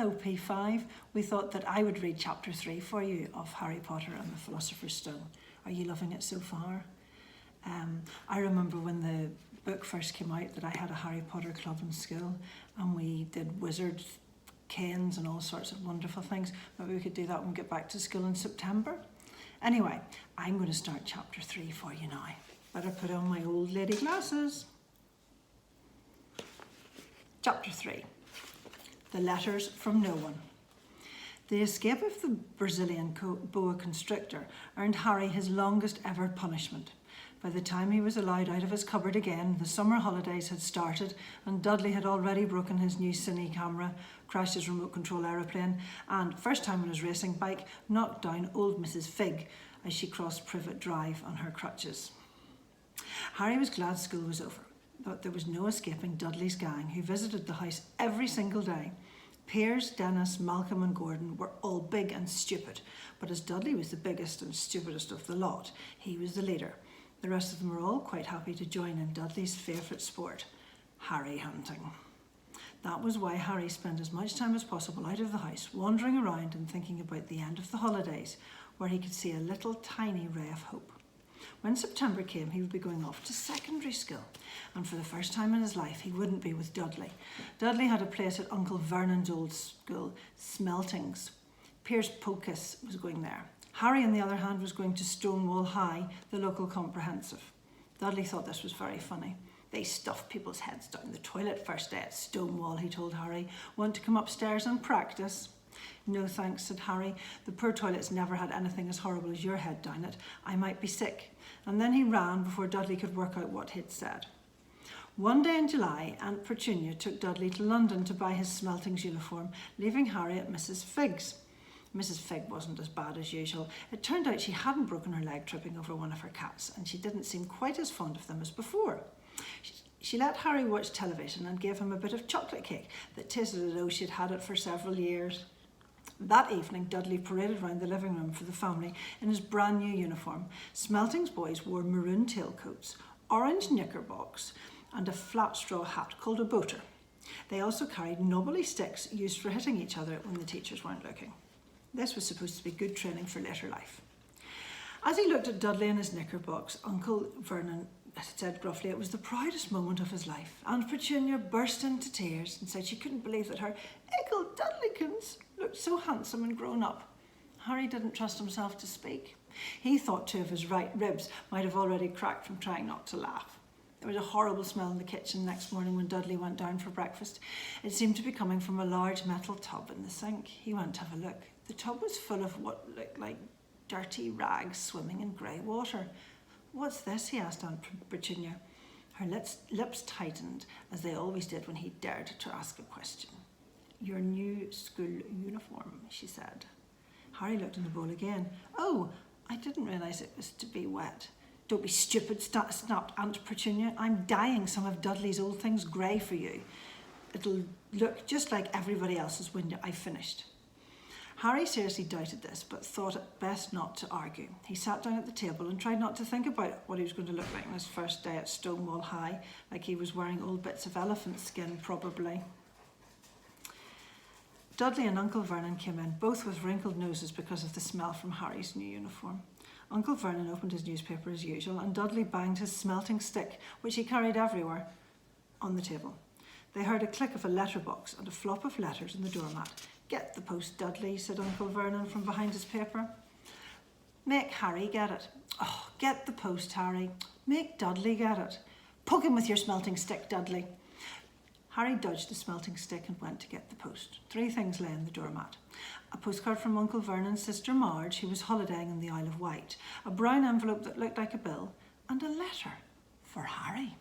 Hello P5, we thought that I would read chapter 3 for you of Harry Potter and the Philosopher's Stone. Are you loving it so far? I remember when the book first came out that I had a Harry Potter club in school and we did wizard canes and all sorts of wonderful things. Maybe we could do that when we get back to school in September. Anyway, I'm going to start chapter 3 for you now. Better put on my old lady glasses. Chapter 3. The Letters from No One. The escape of the Brazilian boa constrictor earned Harry his longest ever punishment. By the time he was allowed out of his cupboard again, the summer holidays had started and Dudley had already broken his new cine camera, crashed his remote control aeroplane and, first time on his racing bike, knocked down old Mrs. Fig as she crossed Privet Drive on her crutches. Harry was glad school was over, but there was no escaping Dudley's gang, who visited the house every single day. Piers, Dennis, Malcolm and Gordon were all big and stupid, but as Dudley was the biggest and stupidest of the lot, he was the leader. The rest of them were all quite happy to join in Dudley's favourite sport, Harry hunting. That was why Harry spent as much time as possible out of the house, wandering around and thinking about the end of the holidays, where he could see a little tiny ray of hope. When September came, he would be going off to secondary school, and for the first time in his life, he wouldn't be with Dudley. Dudley had a place at Uncle Vernon's old school, Smeltings. Piers Pocus was going there. Harry, on the other hand, was going to Stonewall High, the local comprehensive. Dudley thought this was very funny. They stuff people's heads down the toilet first day at Stonewall, he told Harry. Want to come upstairs and practice? No thanks, said Harry. The poor toilet's never had anything as horrible as your head down it. I might be sick. And then he ran before Dudley could work out what he'd said. One day in July, Aunt Petunia took Dudley to London to buy his Smeltings uniform, leaving Harry at Mrs. Fig's. Mrs. Fig wasn't as bad as usual. It turned out she hadn't broken her leg tripping over one of her cats, and she didn't seem quite as fond of them as before. She let Harry watch television and gave him a bit of chocolate cake that tasted as though she'd had it for several years. That evening, Dudley paraded round the living room for the family in his brand new uniform. Smeltings boys wore maroon tailcoats, orange knickerbockers, and a flat straw hat called a boater. They also carried knobbly sticks used for hitting each other when the teachers weren't looking. This was supposed to be good training for later life. As he looked at Dudley in his knickerbockers, Uncle Vernon said gruffly it was the proudest moment of his life. Aunt Petunia burst into tears and said she couldn't believe that her Ickle Dudleykins looked so handsome and grown up. Harry didn't trust himself to speak. He thought two of his right ribs might have already cracked from trying not to laugh. There was a horrible smell in the kitchen next morning when Dudley went down for breakfast. It seemed to be coming from a large metal tub in the sink. He went to have a look. The tub was full of what looked like dirty rags swimming in grey water. What's this? He asked Aunt Petunia. Her lips tightened, as they always did when he dared to ask a question. Your new school uniform, she said. Harry looked in the bowl again. Oh, I didn't realise it was to be wet. Don't be stupid, snapped Aunt Petunia. I'm dyeing some of Dudley's old things grey for you. It'll look just like everybody else's when I've finished. Harry seriously doubted this, but thought it best not to argue. He sat down at the table and tried not to think about what he was going to look like on his first day at Stonewall High, like he was wearing old bits of elephant skin, probably. Dudley and Uncle Vernon came in, both with wrinkled noses because of the smell from Harry's new uniform. Uncle Vernon opened his newspaper as usual, and Dudley banged his smelting stick, which he carried everywhere, on the table. They heard a click of a letterbox and a flop of letters on the doormat. Get the post, Dudley, said Uncle Vernon from behind his paper. Make Harry get it. Oh, get the post, Harry. Make Dudley get it. Poke him with your smelting stick, Dudley. Harry dodged the smelting stick and went to get the post. 3 things lay on the doormat. A postcard from Uncle Vernon's sister Marge, who was holidaying in the Isle of Wight, a brown envelope that looked like a bill, and a letter for Harry.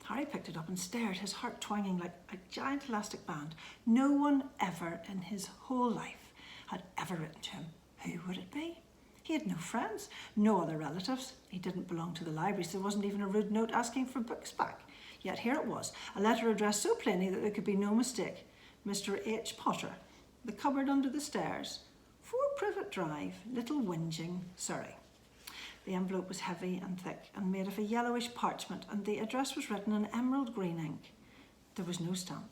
Harry picked it up and stared, his heart twanging like a giant elastic band. No one ever in his whole life had ever written to him. Who would it be? He had no friends, no other relatives. He didn't belong to the library, so there wasn't even a rude note asking for books back. Yet here it was, a letter addressed so plainly that there could be no mistake. Mr. H. Potter, the cupboard under the stairs, 4 Privet Drive, Little Whinging, Surrey. The envelope was heavy and thick and made of a yellowish parchment, and the address was written in emerald green ink. There was no stamp.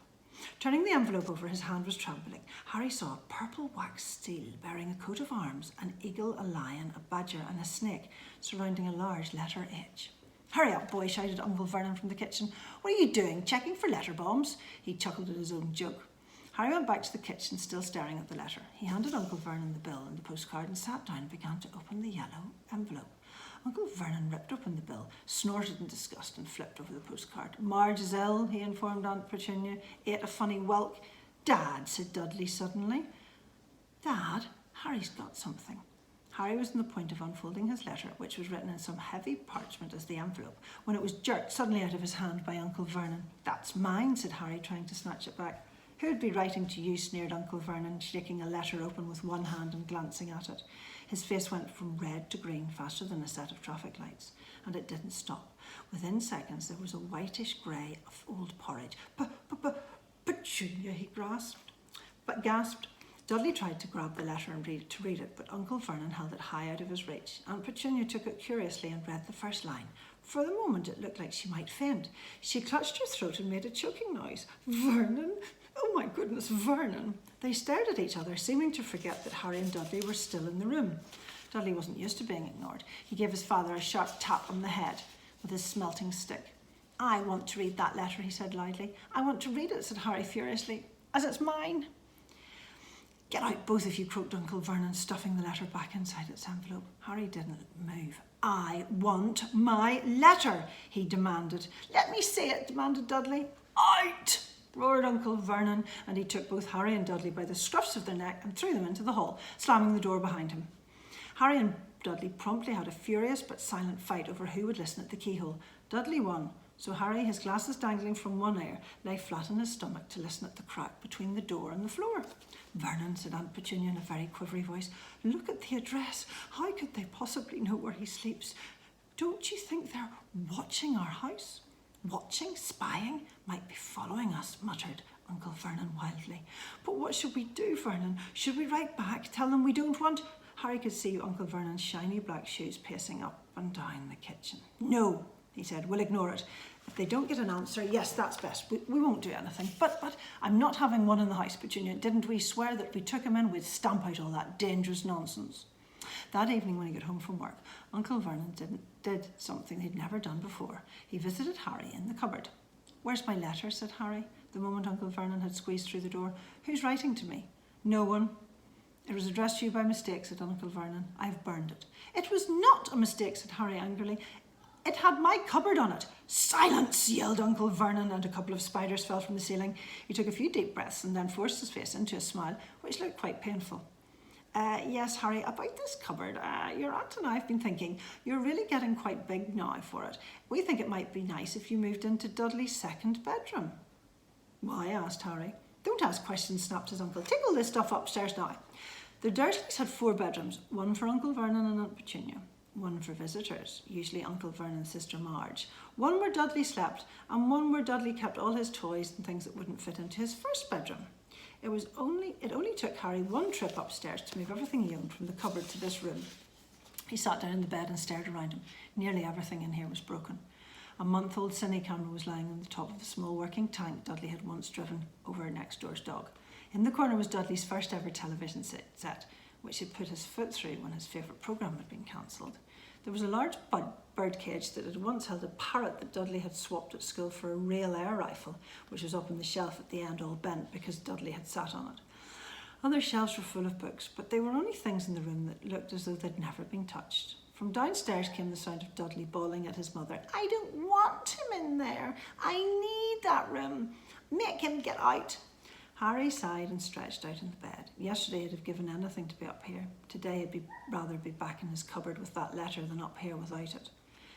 Turning the envelope over, his hand was trembling. Harry saw a purple wax seal bearing a coat of arms, an eagle, a lion, a badger and a snake, surrounding a large letter H. "Hurry up, boy," shouted Uncle Vernon from the kitchen. "What are you doing, checking for letter bombs?" He chuckled at his own joke. Harry went back to the kitchen, still staring at the letter. He handed Uncle Vernon the bill and the postcard and sat down and began to open the yellow envelope. Uncle Vernon ripped open the bill, snorted in disgust and flipped over the postcard. "Marge is ill," he informed Aunt Petunia. "Ate a funny whelk." "Dad," said Dudley suddenly. "Dad, Harry's got something." Harry was on the point of unfolding his letter, which was written in some heavy parchment as the envelope, when it was jerked suddenly out of his hand by Uncle Vernon. "That's mine," said Harry, trying to snatch it back. "Who'd be writing to you?" sneered Uncle Vernon, shaking a letter open with one hand and glancing at it. His face went from red to green faster than a set of traffic lights, and it didn't stop. Within seconds there was a whitish grey of old porridge. "Petunia," he gasped. Dudley tried to grab the letter and read it, but Uncle Vernon held it high out of his reach. Aunt Petunia took it curiously and read the first line. For the moment it looked like she might faint. She clutched her throat and made a choking noise. "Vernon? Oh my goodness, Vernon!" They stared at each other, seeming to forget that Harry and Dudley were still in the room. Dudley wasn't used to being ignored. He gave his father a sharp tap on the head with his smelting stick. "I want to read that letter," he said loudly. "I want to read it," said Harry furiously, "as it's mine." "Get out, both of you," croaked Uncle Vernon, stuffing the letter back inside its envelope. Harry didn't move. "I want my letter," he demanded. "Let me see it," demanded Dudley. "Out!" roared Uncle Vernon, and he took both Harry and Dudley by the scruffs of their neck and threw them into the hall, slamming the door behind him. Harry and Dudley promptly had a furious but silent fight over who would listen at the keyhole. Dudley won, so Harry, his glasses dangling from one ear, lay flat on his stomach to listen at the crack between the door and the floor. "Vernon," said Aunt Petunia in a very quivery voice, "look at the address. How could they possibly know where he sleeps? Don't you think they're watching our house?" "Watching? Spying? Might be following us," muttered Uncle Vernon wildly. "But what should we do, Vernon? Should we write back, tell them we don't want—" Harry could see Uncle Vernon's shiny black shoes pacing up and down the kitchen. "No," he said, "we'll ignore it. If they don't get an answer, yes, that's best. We won't do anything. But I'm not having one in the house, Petunia. Didn't we swear that if we took him in, we'd stamp out all that dangerous nonsense?" That evening when he got home from work, Uncle Vernon did something he'd never done before. He visited Harry in the cupboard. "Where's my letter?" said Harry, the moment Uncle Vernon had squeezed through the door. "Who's writing to me?" "No one." "It was addressed to you by mistake," said Uncle Vernon. "I've burned it." "It was not a mistake," said Harry angrily. "It had my cupboard on it." "Silence!" yelled Uncle Vernon, and a couple of spiders fell from the ceiling. He took a few deep breaths and then forced his face into a smile, which looked quite painful. "Yes, Harry, about this cupboard. Your aunt and I have been thinking you're really getting quite big now for it. We think it might be nice if you moved into Dudley's second bedroom." "Why?" asked Harry. "Don't ask questions," snapped his uncle. "Take all this stuff upstairs now." The Dursleys had 4 bedrooms, one for Uncle Vernon and Aunt Petunia, one for visitors, usually Uncle Vernon's sister Marge, one where Dudley slept, and one where Dudley kept all his toys and things that wouldn't fit into his first bedroom. It only took Harry one trip upstairs to move everything he owned from the cupboard to this room. He sat down in the bed and stared around him. Nearly everything in here was broken. A month-old cine camera was lying on the top of a small working tank Dudley had once driven over next door's dog. In the corner was Dudley's first ever television set, which he'd put his foot through when his favourite programme had been cancelled. There was a large bird cage that had once held a parrot that Dudley had swapped at school for a real air rifle, which was up on the shelf at the end all bent because Dudley had sat on it. Other shelves were full of books, but they were only things in the room that looked as though they'd never been touched. From downstairs came the sound of Dudley bawling at his mother. "I don't want him in there. I need that room. Make him get out." Harry sighed and stretched out in the bed. Yesterday he'd have given anything to be up here. Today he'd rather be back in his cupboard with that letter than up here without it.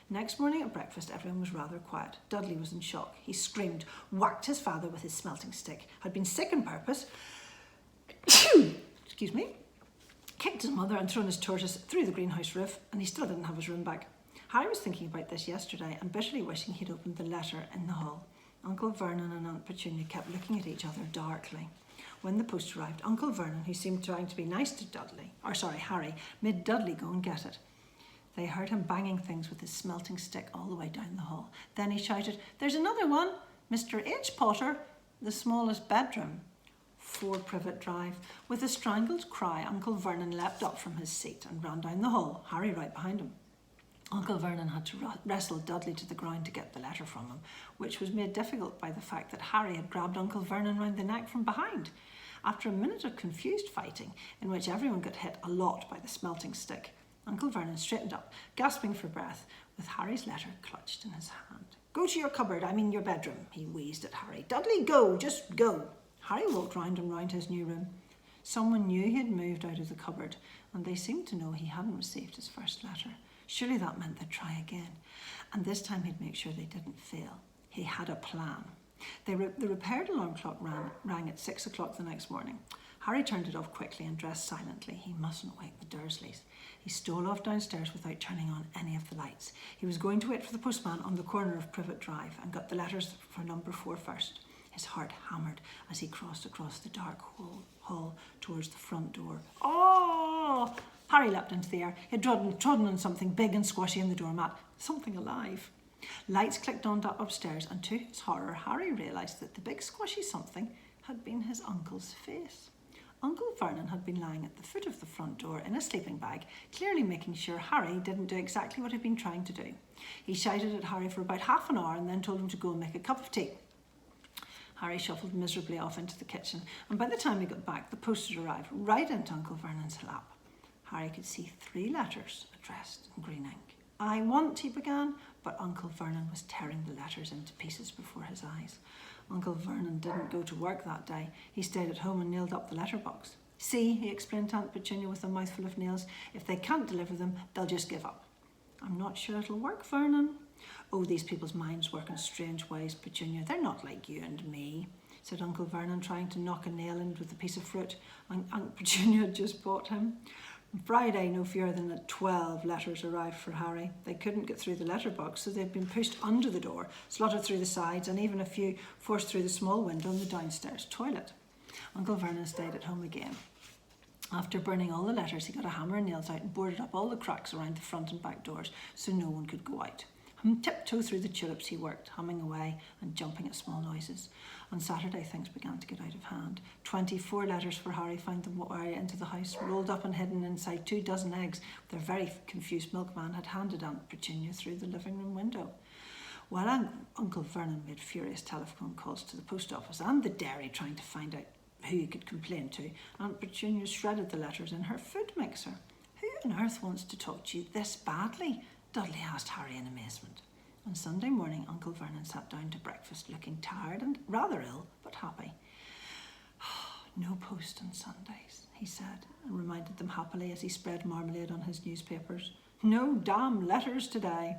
Next morning at breakfast, everyone was rather quiet. Dudley was in shock. He screamed, whacked his father with his smelting stick, had been sick on purpose, excuse me, kicked his mother and thrown his tortoise through the greenhouse roof, and he still didn't have his room back. Harry was thinking about this yesterday and bitterly wishing he'd opened the letter in the hall. Uncle Vernon and Aunt Petunia kept looking at each other darkly. When the post arrived, Uncle Vernon, who seemed trying to be nice to Harry, made Dudley go and get it. They heard him banging things with his smelting stick all the way down the hall. Then he shouted, "There's another one! Mr. H. Potter!" the smallest bedroom, 4 Privet Drive. With a strangled cry, Uncle Vernon leapt up from his seat and ran down the hall, Harry right behind him. Uncle Vernon had to wrestle Dudley to the ground to get the letter from him, which was made difficult by the fact that Harry had grabbed Uncle Vernon round the neck from behind. After a minute of confused fighting, in which everyone got hit a lot by the smelting stick, Uncle Vernon straightened up, gasping for breath, with Harry's letter clutched in his hand. "Go to your cupboard, I mean your bedroom," he wheezed at Harry. "Dudley, go, just go." Harry walked round and round his new room. Someone knew he had moved out of the cupboard, and they seemed to know he hadn't received his first letter. Surely that meant they'd try again, and this time he'd make sure they didn't fail. He had a plan. The repaired alarm clock rang at 6 o'clock the next morning. Harry turned it off quickly and dressed silently. He mustn't wake the Dursleys. He stole off downstairs without turning on any of the lights. He was going to wait for the postman on the corner of Privet Drive and got the letters for number 4 first. His heart hammered as he crossed across the dark hall towards the front door. Oh! Harry leapt into the air. He had trodden on something big and squashy in the doormat. Something alive. Lights clicked on upstairs, and to his horror, Harry realised that the big squashy something had been his uncle's face. Uncle Vernon had been lying at the foot of the front door in a sleeping bag, clearly making sure Harry didn't do exactly what he'd been trying to do. He shouted at Harry for about half an hour and then told him to go and make a cup of tea. Harry shuffled miserably off into the kitchen, and by the time he got back, the post had arrived right into Uncle Vernon's lap. Harry could see 3 letters addressed in green ink. "I want," he began, but Uncle Vernon was tearing the letters into pieces before his eyes. Uncle Vernon didn't go to work that day. He stayed at home and nailed up the letterbox. "See," he explained to Aunt Petunia with a mouthful of nails, "if they can't deliver them, they'll just give up." "I'm not sure it'll work, Vernon." "Oh, these people's minds work in strange ways, Petunia. They're not like you and me," said Uncle Vernon, trying to knock a nail in with a piece of fruit Aunt Petunia had just bought him. On Friday, no fewer than 12 letters arrived for Harry. They couldn't get through the letterbox, so they'd been pushed under the door, slotted through the sides, and even a few forced through the small window in the downstairs toilet. Uncle Vernon stayed at home again. After burning all the letters, he got a hammer and nails out and boarded up all the cracks around the front and back doors so no one could go out. On tiptoe through the tulips he worked, humming away and jumping at small noises. On Saturday, things began to get out of hand. 24 letters for Harry found them way into the house, rolled up and hidden inside 2 dozen eggs their very confused milkman had handed Aunt Petunia through the living room window. While Uncle Vernon made furious telephone calls to the post office and the dairy trying to find out who he could complain to, Aunt Petunia shredded the letters in her food mixer. "Who on earth wants to talk to you this badly?" Dudley asked Harry in amazement. On Sunday morning, Uncle Vernon sat down to breakfast looking tired and rather ill, but happy. "No post on Sundays," he said, and reminded them happily as he spread marmalade on his newspapers. "No damn letters today."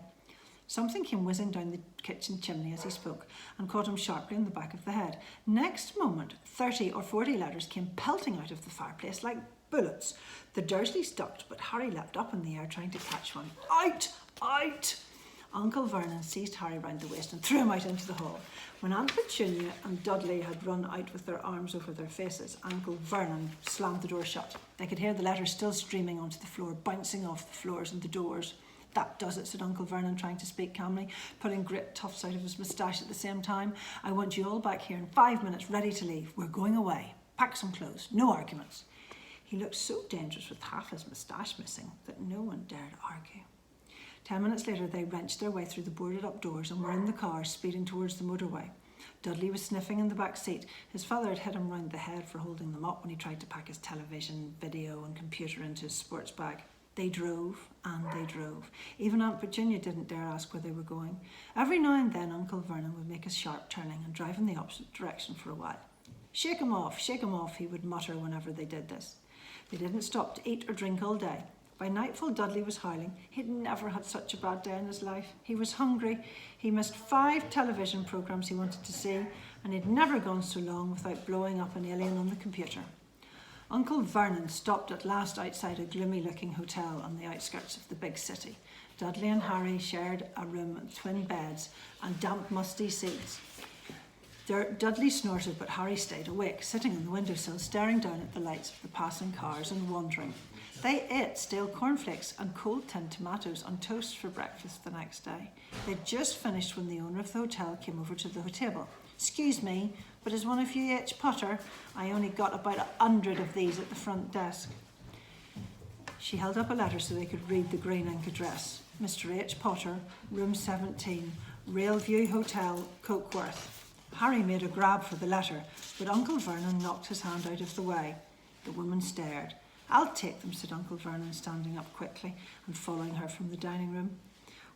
Something came whizzing down the kitchen chimney as he spoke and caught him sharply on the back of the head. Next moment, 30 or 40 letters came pelting out of the fireplace like bullets. The Dursleys ducked, but Harry leapt up in the air trying to catch one. "Out! Out!" Uncle Vernon seized Harry round the waist and threw him out into the hall. When Aunt Petunia and Dudley had run out with their arms over their faces, Uncle Vernon slammed the door shut. They could hear the letters still streaming onto the floor, bouncing off the floors and the doors. "That does it," said Uncle Vernon, trying to speak calmly, pulling great tufts out of his moustache at the same time. "I want you all back here in 5 minutes, ready to leave. We're going away. Pack some clothes. No arguments." He looked so dangerous with half his moustache missing that no one dared argue. 10 minutes later, they wrenched their way through the boarded-up doors and were in the car, speeding towards the motorway. Dudley was sniffing in the back seat. His father had hit him round the head for holding them up when he tried to pack his television, video and computer into his sports bag. They drove and they drove. Even Aunt Petunia didn't dare ask where they were going. Every now and then Uncle Vernon would make a sharp turning and drive in the opposite direction for a while. Shake 'em off, he would mutter whenever they did this. They didn't stop to eat or drink all day. By nightfall, Dudley was howling. He'd never had such a bad day in his life. He was hungry. He missed 5 television programmes he wanted to see, and he'd never gone so long without blowing up an alien on the computer. Uncle Vernon stopped at last outside a gloomy-looking hotel on the outskirts of the big city. Dudley and Harry shared a room with twin beds and damp, musty seats. Dudley snorted, but Harry stayed awake, sitting on the windowsill, staring down at the lights of the passing cars and wondering. They ate stale cornflakes and cold tinned tomatoes on toast for breakfast the next day. They'd just finished when the owner of the hotel came over to the table. "Excuse me," but is one of you H. Potter? I only got about 100 of these at the front desk. She held up a letter so they could read the green ink address. Mr. H. Potter, room 17, Railview Hotel, Cokeworth. Harry made a grab for the letter, but Uncle Vernon knocked his hand out of the way. The woman stared. I'll take them, said Uncle Vernon, standing up quickly and following her from the dining room.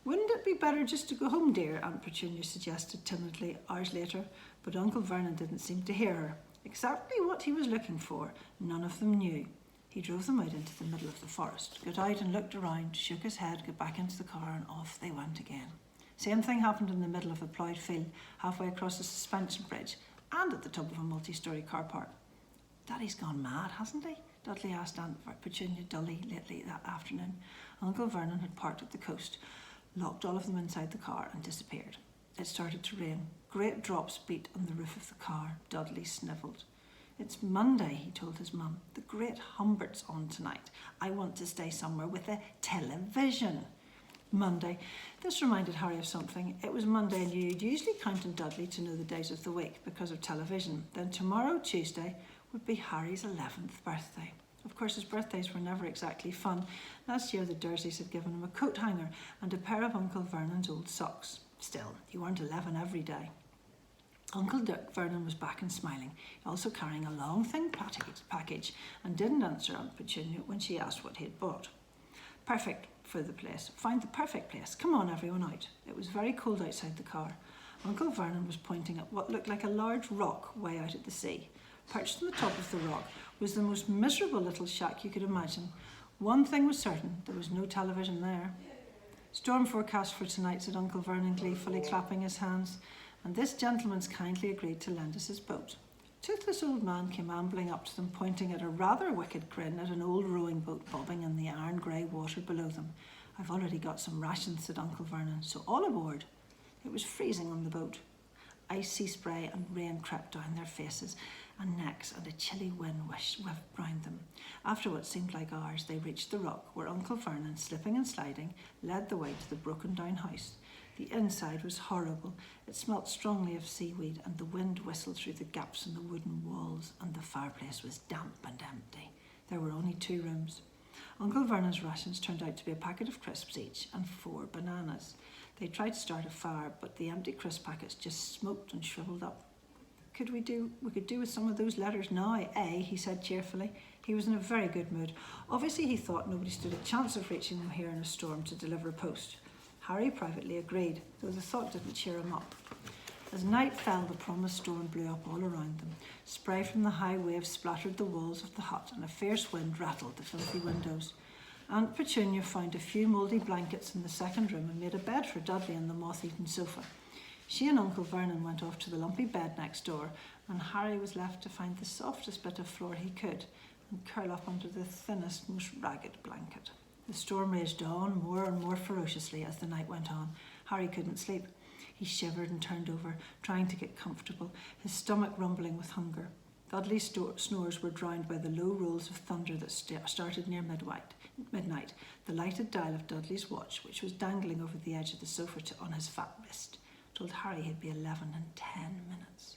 Wouldn't it be better just to go home, dear? Aunt Petunia suggested timidly hours later, but Uncle Vernon didn't seem to hear her. Exactly what he was looking for, none of them knew. He drove them out into the middle of the forest, got out and looked around, shook his head, got back into the car, and off they went again. Same thing happened in the middle of a ploughed field, halfway across a suspension bridge, and at the top of a multi-storey car park. Daddy's gone mad, hasn't he? Dudley asked Aunt Petunia dully lately that afternoon. Uncle Vernon had parked at the coast, locked all of them inside the car, and disappeared. It started to rain. Great drops beat on the roof of the car. Dudley snivelled. It's Monday, he told his mum. The Great Humbert's on tonight. I want to stay somewhere with a television. Monday. This reminded Harry of something. It was Monday and you'd usually count on Dudley to know the days of the week because of television. Then tomorrow, Tuesday, would be Harry's 11th birthday. Of course, his birthdays were never exactly fun. Last year, the Dursleys had given him a coat hanger and a pair of Uncle Vernon's old socks. Still, you weren't 11 every day. Uncle Vernon was back and smiling, also carrying a long, thin package, and didn't answer Aunt Petunia when she asked what he had bought. Perfect for the place. Find the perfect place. Come on, everyone out. It was very cold outside the car. Uncle Vernon was pointing at what looked like a large rock way out at the sea. Perched on the top of the rock was the most miserable little shack you could imagine. One thing was certain, there was no television there. Storm forecast for tonight, said Uncle Vernon gleefully, clapping his hands. And this gentleman's kindly agreed to lend us his boat. A toothless old man came ambling up to them, pointing at a rather wicked grin at an old rowing boat bobbing in the iron-grey water below them. I've already got some rations, said Uncle Vernon, so all aboard. It was freezing on the boat. Icy spray and rain crept down their faces and necks, and a chilly wind whipped round them. After what seemed like hours, they reached the rock, where Uncle Vernon, slipping and sliding, led the way to the broken-down house. The inside was horrible. It smelt strongly of seaweed, and the wind whistled through the gaps in the wooden walls, and the fireplace was damp and empty. There were only 2 rooms. Uncle Vernon's rations turned out to be a packet of crisps each and 4 bananas. They tried to start a fire, but the empty crisp packets just smoked and shriveled up. We could do with some of those letters now, eh? He said cheerfully. He was in a very good mood. Obviously, he thought nobody stood a chance of reaching them here in a storm to deliver a post. Harry privately agreed, though the thought didn't cheer him up. As night fell, the promised storm blew up all around them. Spray from the high waves splattered the walls of the hut, and a fierce wind rattled the filthy windows. Aunt Petunia found a few mouldy blankets in the second room and made a bed for Dudley on the moth-eaten sofa. She and Uncle Vernon went off to the lumpy bed next door, and Harry was left to find the softest bit of floor he could and curl up under the thinnest, most ragged blanket. The storm raged on more and more ferociously as the night went on. Harry couldn't sleep. He shivered and turned over, trying to get comfortable, his stomach rumbling with hunger. Dudley's snores were drowned by the low rolls of thunder that started near midnight. The lighted dial of Dudley's watch, which was dangling over the edge of the sofa on his fat wrist, told Harry he'd be 11 in 10 minutes.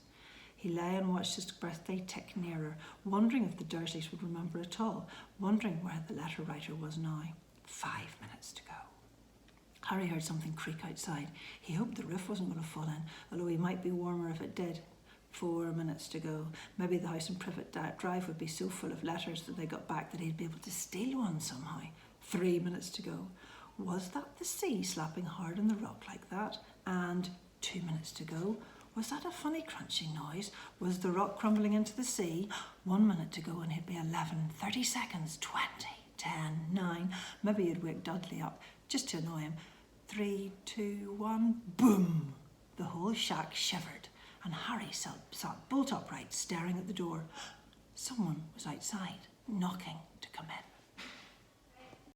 He lay and watched his birthday tick nearer, wondering if the Dursleys would remember at all, wondering where the letter writer was now. 5 minutes to go. Harry heard something creak outside. He hoped the roof wasn't going to fall in, although he might be warmer if it did. 4 minutes to go. Maybe the house in Privet Drive would be so full of letters that they got back that he'd be able to steal one somehow. 3 minutes to go. Was that the sea slapping hard on the rock like that? And 2 minutes to go. Was that a funny crunching noise? Was the rock crumbling into the sea? 1 minute to go and he'd be 11, 30 seconds, 20, 10, 9. Maybe he'd wake Dudley up just to annoy him. 3, 2, 1, boom! The whole shack shivered and Harry sat bolt upright staring at the door. Someone was outside, knocking to come in.